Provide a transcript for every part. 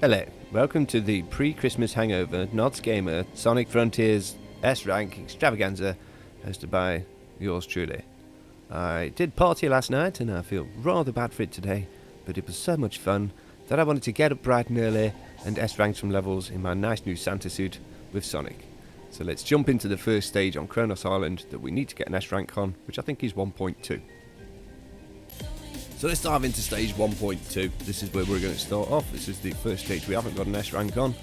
Hello, welcome to the pre-Christmas hangover Nods Gamer Sonic Frontiers S-Rank extravaganza hosted by yours truly. I did party last night and I feel rather bad for it today, but it was so much fun that I wanted to get up bright and early and S-rank some levels in my nice new Santa suit with Sonic. So let's jump into the first stage on Kronos Island that we need to get an S-rank on, which I think is 1.2. So let's dive into stage 1.2. This is where we're going to start off. This is the first stage we haven't got an S rank on.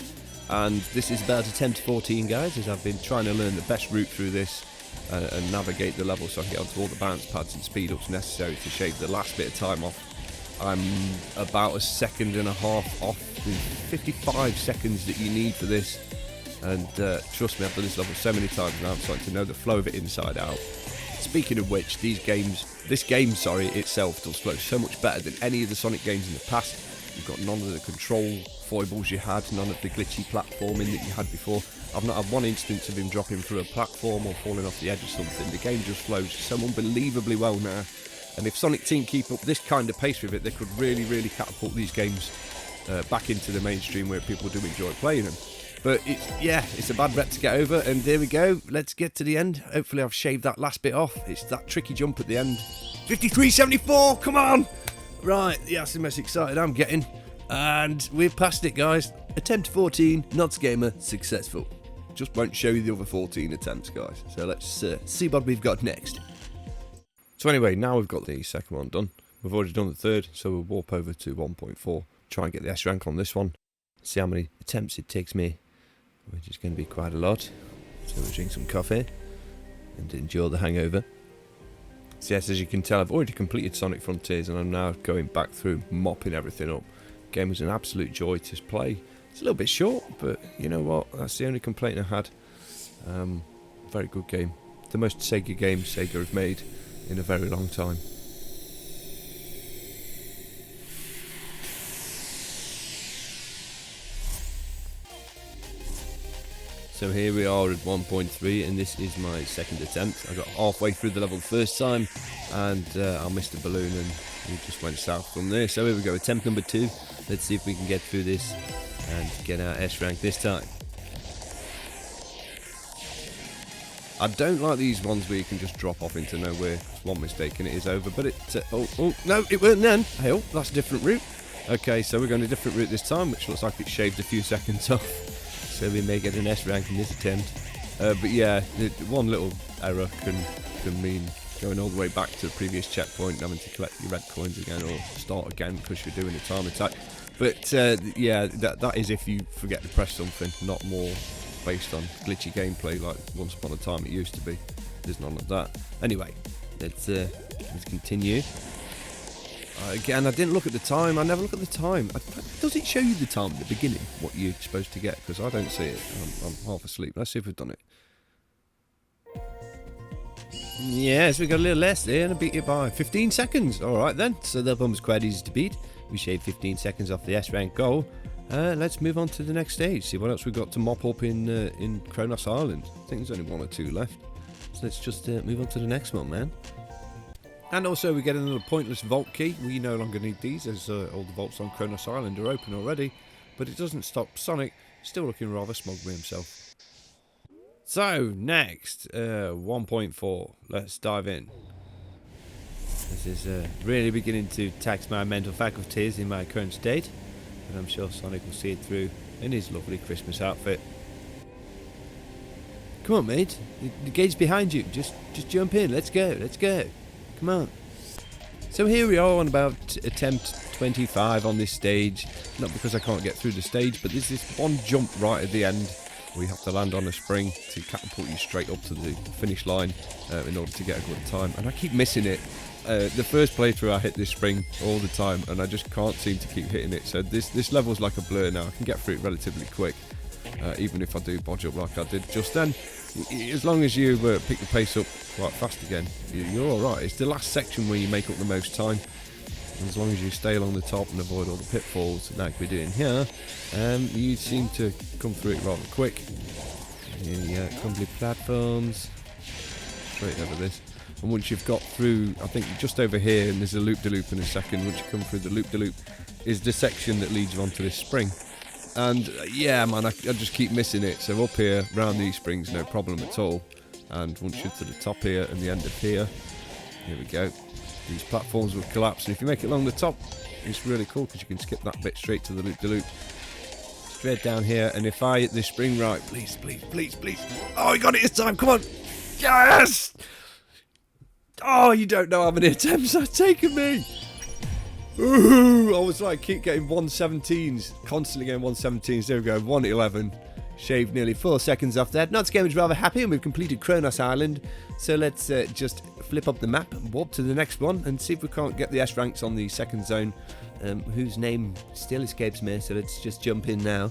And this is about a 10 to 14 guys, as I've been trying to learn the best route through this and navigate the level so I can get onto all the bounce pads and speed ups necessary to shave the last bit of time off. I'm about a second and a half off the 55 seconds that you need for this. And trust me, I've done this level so many times now, I'm starting to know the flow of it inside out. Speaking of which, this game itself does flow so much better than any of the Sonic games in the past. You've got none of the control foibles you had, none of the glitchy platforming that you had before. I've not had one instance of him dropping through a platform or falling off the edge of something. The game just flows so unbelievably well now. And if Sonic Team keep up this kind of pace with it, they could really, really catapult these games back into the mainstream where people do enjoy playing them. But it's a bad rep to get over, and there we go. Let's get to the end. Hopefully I've shaved that last bit off. It's that tricky jump at the end. 53.74, come on! Right, that's the most excited I'm getting. And we've passed it, guys. Attempt 14, Nods Gamer, successful. Just won't show you the other 14 attempts, guys. So let's see what we've got next. So anyway, now we've got the second one done. We've already done the third, so we'll warp over to 1.4. Try and get the S rank on this one. See how many attempts it takes me. Which is going to be quite a lot. So we'll drink some coffee and enjoy the hangover. So yes, as you can tell, I've already completed Sonic Frontiers and I'm now going back through, mopping everything up. The game was an absolute joy to play. It's a little bit short, but you know what? That's the only complaint I had. Very good game. The most Sega game Sega have made in a very long time. So here we are at 1.3 and this is my second attempt. I got halfway through the level the first time and I missed the balloon and we just went south from there. So here we go, attempt number 2. Let's see if we can get through this and get our S rank this time. I don't like these ones where you can just drop off into nowhere. One mistake and it is over, but oh no, it weren't then. Hey, that's a different route. Okay, so we're going a different route this time, which looks like it shaved a few seconds off. So we may get an S rank in this attempt. But yeah, one little error can mean going all the way back to the previous checkpoint, having to collect your red coins again or start again because you're doing a time attack. But yeah, that is if you forget to press something, not more based on glitchy gameplay like once upon a time it used to be. There's none of that. Anyway, let's continue. Again, I didn't look at the time. I never look at the time. Does it show you the time at the beginning, what you're supposed to get? Because I don't see it. I'm half asleep. Let's see if we've done it. Yes, we got a little less there and I beat it by 15 seconds. All right then. So that one was quite easy to beat. We shaved 15 seconds off the S rank goal. Let's move on to the next stage. See what else we've got to mop up in Kronos Island. I think there's only 1 or 2 left. So let's just move on to the next one, man. And also we get another pointless vault key. We no longer need these as all the vaults on Kronos Island are open already. But it doesn't stop Sonic still looking rather smug with himself. So next, 1.4. Let's dive in. This is really beginning to tax my mental faculties in my current state. And I'm sure Sonic will see it through in his lovely Christmas outfit. Come on, mate. The gate's behind you. Just jump in. Let's go. Let's go. Come on. So here we are on about attempt 25 on this stage. Not because I can't get through the stage, but there's this one jump right at the end. We have to land on a spring to catapult you straight up to the finish line in order to get a good time. And I keep missing it. The first playthrough I hit this spring all the time and I just can't seem to keep hitting it. So this level's like a blur now. I can get through it relatively quick. Even if I do bodge up like I did just then. As long as you pick the pace up quite fast again, you're alright. It's the last section where you make up the most time. And as long as you stay along the top and avoid all the pitfalls like we're doing here, you seem to come through it rather quick. Here you go, crumbly platforms. Straight over this. And once you've got through, I think just over here, and there's a loop-de-loop in a second, once you come through the loop-de-loop, is the section that leads you onto this spring. And yeah, man, I just keep missing it. So up here, round these springs, no problem at all. And once you're to the top here and the end of here we go. These platforms will collapse. And if you make it along the top, it's really cool because you can skip that bit straight to the loop-de-loop. Straight down here. And if I hit this spring right, please, please, please, please. Oh, you got it this time. Come on. Yes! Oh, you don't know how many attempts that's taken me. Ooh, I was like, keep getting 117s, constantly getting 117s. There we go, 111. Shaved nearly 4 seconds off that. Not's Game is rather happy, and we've completed Kronos Island. So let's just flip up the map and warp to the next one and see if we can't get the S ranks on the second zone, whose name still escapes me. So let's just jump in now.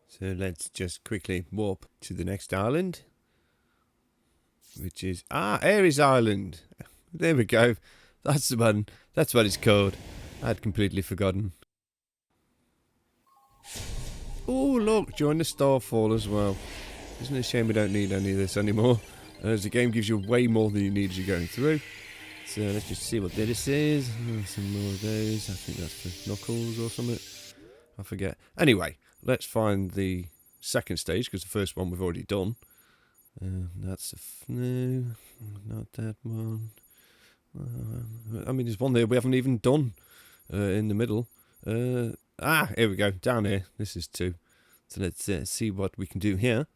So let's just quickly warp to the next island, which is Ares Island. There we go. That's the one. That's what it's called. I'd completely forgotten. Oh, look, join the Starfall as well. Isn't it a shame we don't need any of this anymore? As the game gives you way more than you need as you're going through. So let's just see what this is. Some more of those. I think that's for Knuckles or something. I forget. Anyway, let's find the second stage, because the first one we've already done. That's no, not that one. I mean, there's one there we haven't even done in the middle. Here we go, down here. This is 2. So let's see what we can do here.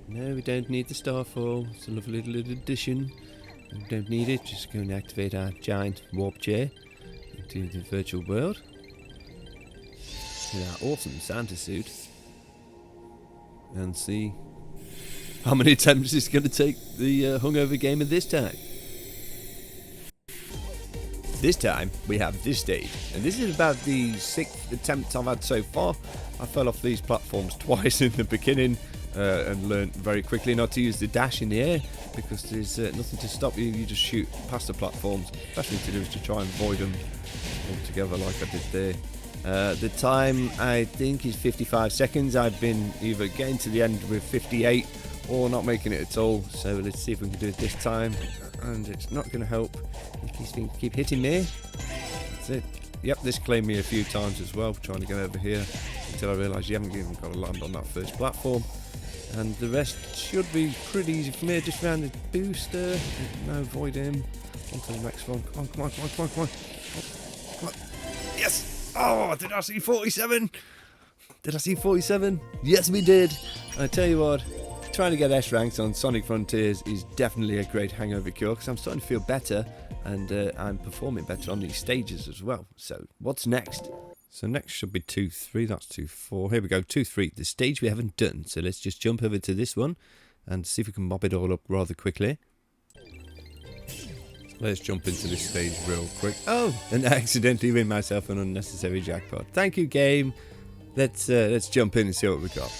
No, we don't need the Starfall. It's a lovely little addition. We don't need it. Just go and activate our giant warp chair into the virtual world. With our awesome Santa suit. And see how many attempts it's going to take the hungover game of this time. This time we have this stage, and this is about the 6th attempt I've had so far. I fell off these platforms twice in the beginning and learned very quickly not to use the dash in the air, because there's nothing to stop you. You just shoot past the platforms. Best thing to do is to try and avoid them altogether, like I did there. The time, I think, is 55 seconds. I've been either getting to the end with 58 or not making it at all. So let's see if we can do it this time. And it's not going to help. He keep hitting me. That's it. Yep, this claimed me a few times as well, trying to get over here, until I realised you haven't even got to land on that first platform. And the rest should be pretty easy for me. Just round the booster. No, avoid him. On to the next one. Come on, come on, come on, come on, come on. Come on. Yes! Oh, did I see 47? Did I see 47? Yes, we did. I tell you what, trying to get S ranks on Sonic Frontiers is definitely a great hangover cure, because I'm starting to feel better, and I'm performing better on these stages as well. So, what's next? So next should be 2-3. That's 2-4. Here we go, 2-3. The stage we haven't done. So let's just jump over to this one and see if we can mop it all up rather quickly. Let's jump into this stage real quick. Oh, and I accidentally win myself an unnecessary jackpot. Thank you, game. Let's jump in and see what we got.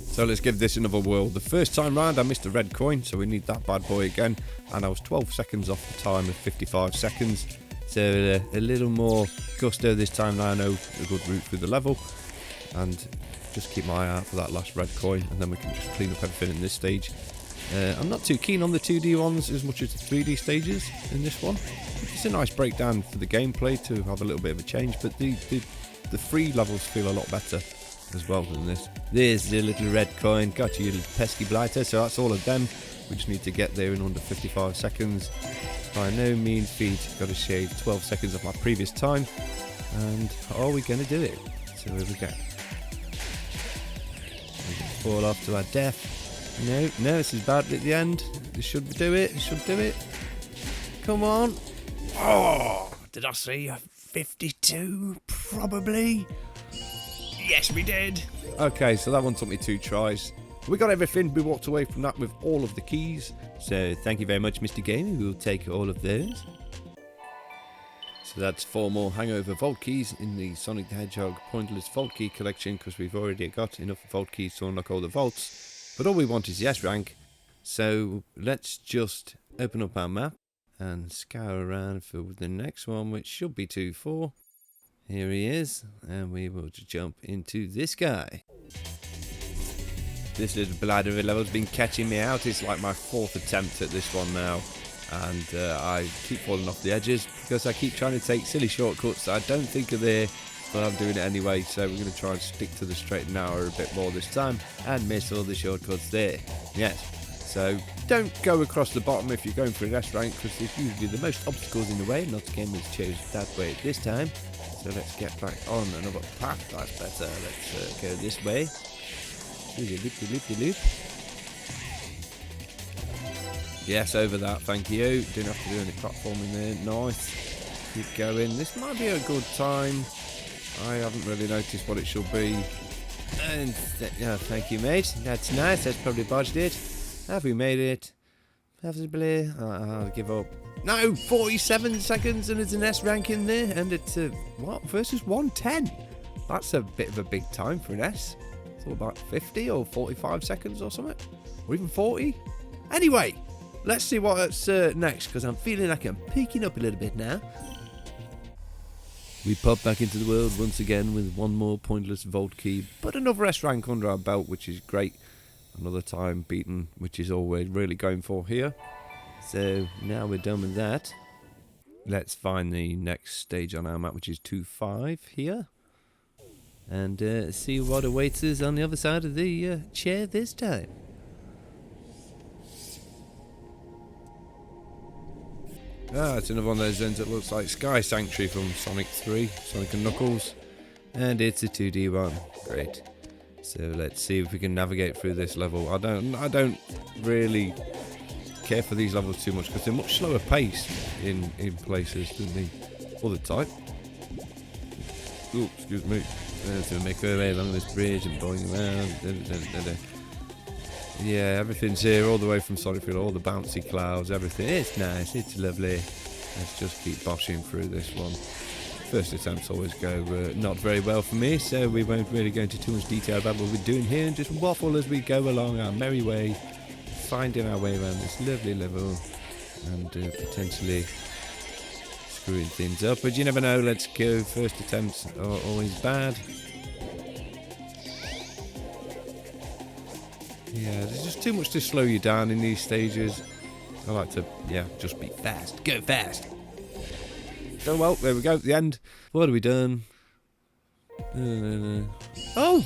So let's give this another whirl. The first time round I missed a red coin, so we need that bad boy again. And I was 12 seconds off the time of 55 seconds. So a little more gusto this time. Now I know a good route through the level. And just keep my eye out for that last red coin, and then we can just clean up everything in this stage. I'm not too keen on the 2D ones as much as the 3D stages in this one. It's a nice breakdown for the gameplay to have a little bit of a change, but the free levels feel a lot better as well than this. There's the little red coin. Got you, little pesky blighter. So that's all of them. We just need to get there in under 55 seconds. By no means feat. Got to shave 12 seconds off my previous time. And are we going to do it? So here we go. We fall off to our death. No, this is bad at the end. This should do it. This should do it. Come on. Oh, did I see a 52? Probably. Yes, we did. Okay, so that one took me 2 tries. We got everything. We walked away from that with all of the keys. So thank you very much, Mr. Gaming. We'll take all of those. So that's 4 more hangover vault keys in the Sonic the Hedgehog Pointless Vault Key collection, because we've already got enough vault keys to unlock all the vaults. But all we want is the S rank. So let's just open up our map and scour around for the next one, which should be 2-4. Here he is, and we will jump into this guy. This little bladder of a level's been catching me out. It's like my 4th attempt at this one now. And I keep falling off the edges because I keep trying to take silly shortcuts that I don't think are there, but I'm doing it anyway. So we're going to try and stick to the straight and narrow a bit more this time and miss all the shortcuts there. Yes. So don't go across the bottom if you're going for an S rank, because there's usually the most obstacles in the way. Not again, we've chosen that way this time. So let's get back on another path. That's better. Let's go this way. Loop. Yes, over that, thank you. Didn't have to do any platforming there. Nice. Keep going. This might be a good time. I haven't really noticed what it should be. And yeah, thank you, mate. That's nice. That's probably bodged it. Have we made it? Possibly. I'll give up. No, 47 seconds and it's an S rank in there, and it's what versus 110. That's a bit of a big time for an S. It's all about 50 or 45 seconds or something, or even 40. Anyway, let's see what's next, because I'm feeling like I'm peaking up a little bit now. We pop back into the world once again with one more pointless vault key, but another S rank under our belt, which is great. Another time beaten, which is always really going for here. So now we're done with that. Let's find the next stage on our map, which is 2-5 here. And see what awaits us on the other side of the chair this time. It's another one of those zones that looks like Sky Sanctuary from Sonic 3, Sonic and Knuckles. And it's a 2D one. Great. So let's see if we can navigate through this level. I don't really care for these levels too much because they're much slower paced in places than the other type. Oh, excuse me. So we make our way along this bridge and going around. Yeah, everything's here all the way from Sonic 3, all the bouncy clouds, everything. It's nice, it's lovely. Let's just keep boshing through this one. First attempts always go not very well for me, so we won't really go into too much detail about what we're doing here and just waffle as we go along our merry way, finding our way around this lovely level and potentially screwing things up. But you never know, let's go. First attempts are always bad. Yeah, there's just too much to slow you down in these stages. I like to, just be fast. Go fast. Oh, well, there we go, at the end. What have we done? Oh!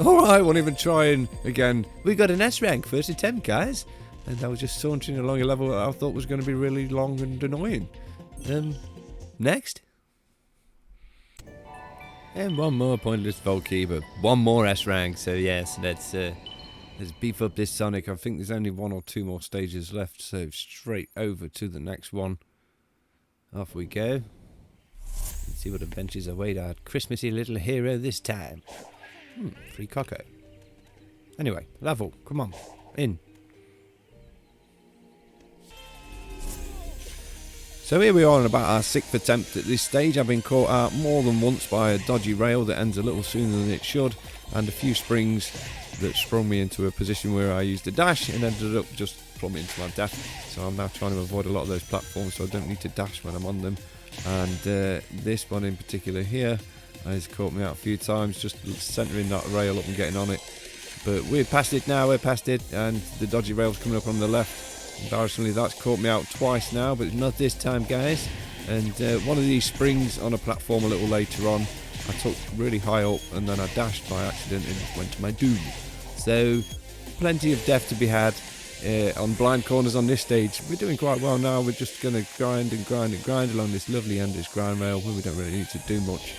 Alright, won't even trying again. We got an S rank first attempt, guys. And I was just sauntering along a level that I thought was going to be really long and annoying. Next. And one more pointless vault key, but one more S rank. So yes, let's beef up this Sonic. I think there's only 1 or 2 more stages left, so straight over to the next one. Off we go. Let's see what adventures await our Christmassy little hero this time. Free Coco. Anyway, level. Come on. In. So here we are on about our 6th attempt at this stage. I've been caught out more than once by a dodgy rail that ends a little sooner than it should, and a few springs that sprung me into a position where I used a dash and ended up just plummeting to my death. So I'm now trying to avoid a lot of those platforms so I don't need to dash when I'm on them. And this one in particular here has caught me out a few times, just centering that rail up and getting on it. But we're past it now, we're past it, and the dodgy rail's coming up on the left. Embarrassingly, that's caught me out twice now, but not this time, guys. And one of these springs on a platform a little later on, I took really high up and then I dashed by accident and went to my doom. So, plenty of death to be had on blind corners on this stage. We're doing quite well now. We're just going to grind and grind and grind along this lovely endless grind rail where we don't really need to do much.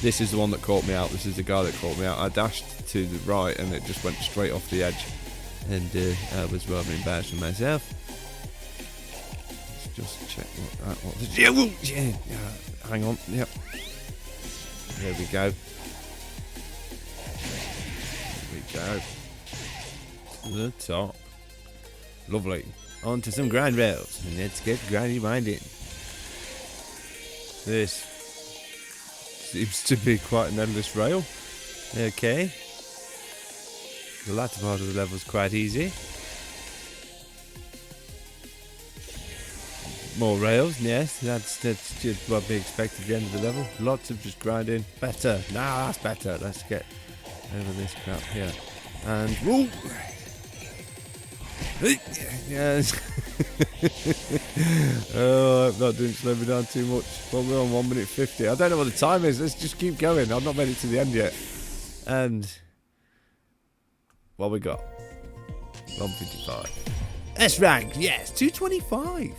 This is the one that caught me out. This is the guy that caught me out. I dashed to the right and it just went straight off the edge. And I was rather embarrassed with myself. Let's just check what this... Yeah, hang on. Yep. There we go. Go to the top. Lovely. On to some grind rails. And let's get grindy winding. This seems to be quite an endless rail. Okay. The latter part of the level is quite easy. More rails, yes, that's just what we expect at the end of the level. Lots of just grinding. Better. Nah, that's better. Let's get over this crap here. And whoa! Yes. Oh, I'm not doing slow me down too much. Well, we're on 1 minute 50. I don't know what the time is. Let's just keep going. I've not made it to the end yet. And what we got? 155. S rank, yes, 225.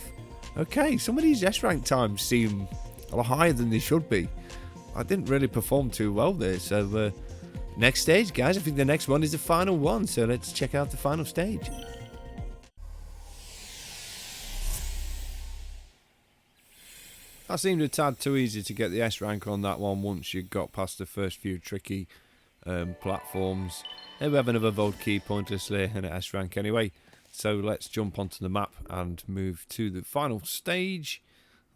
Okay, some of these S rank times seem a lot higher than they should be. I didn't really perform too well there, so next stage, guys. I think the next one is the final one, so let's check out the final stage. That seemed a tad too easy to get the S rank on that one once you got past the first few tricky platforms. Here we have another Vold key pointlessly and an S rank anyway. So let's jump onto the map and move to the final stage.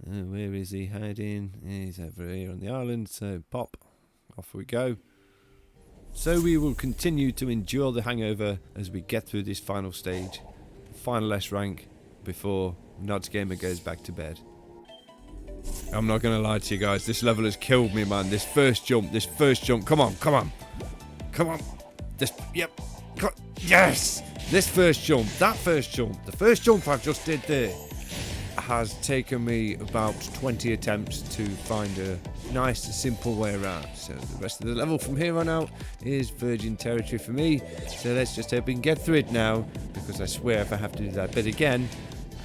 Where is he hiding? He's over here on the island, so pop. Off we go. So we will continue to endure the hangover as we get through this final stage. Final S rank before Nods Gamer goes back to bed. I'm not going to lie to you guys, this level has killed me, man. This first jump, come on, come on. Come on. Yep. Yes! This first jump, the first jump I've just did there has taken me about 20 attempts to find a nice, simple way around. So the rest of the level from here on out is virgin territory for me. So let's just hope we can get through it now, because I swear if I have to do that bit again,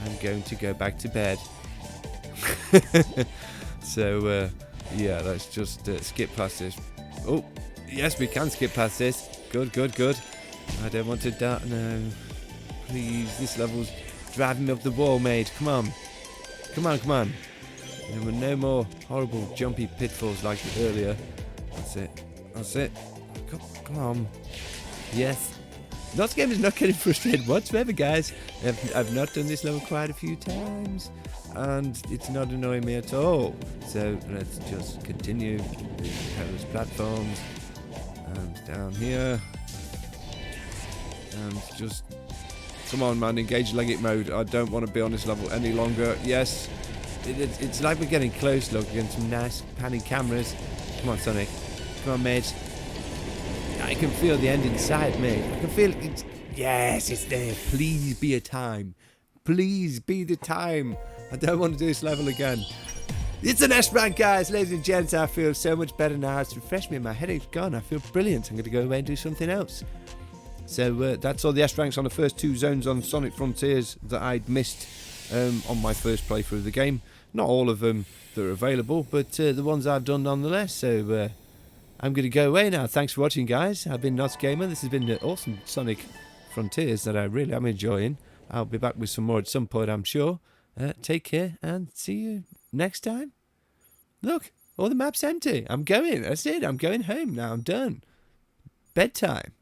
I'm going to go back to bed. So yeah, let's just skip past this. Oh, yes, we can skip past this. Good. I don't want to die. No, please. This level's driving me up the wall, mate. Come on. There were no more horrible jumpy pitfalls like earlier. That's it. Come on. Yes. This game is not getting frustrated whatsoever, guys. I've not done this level quite a few times, and it's not annoying me at all. So let's just continue those platforms and down here, and just come on, man, engage Leggett mode. I don't want to be on this level any longer. Yes, it's like we're getting close. Look, again, some nice panning cameras. Come on, Sonic. Come on, mate. I can feel the end inside, mate. I can feel it. Yes, it's there. Please be a time. Please be the time. I don't want to do this level again. It's an S rank, guys. Ladies and gents, I feel so much better now. It's refreshed me. My headache's gone. I feel brilliant. I'm going to go away and do something else. So that's all the S ranks on the first two zones on Sonic Frontiers that I'd missed on my first playthrough of the game. Not all of them that are available, but the ones I've done nonetheless. So I'm going to go away now. Thanks for watching, guys. I've been Nods Gamer. This has been the awesome Sonic Frontiers that I really am enjoying. I'll be back with some more at some point, I'm sure. Take care and see you next time. Look, all the map's empty. I'm going. That's it. I'm going home now. I'm done. Bedtime.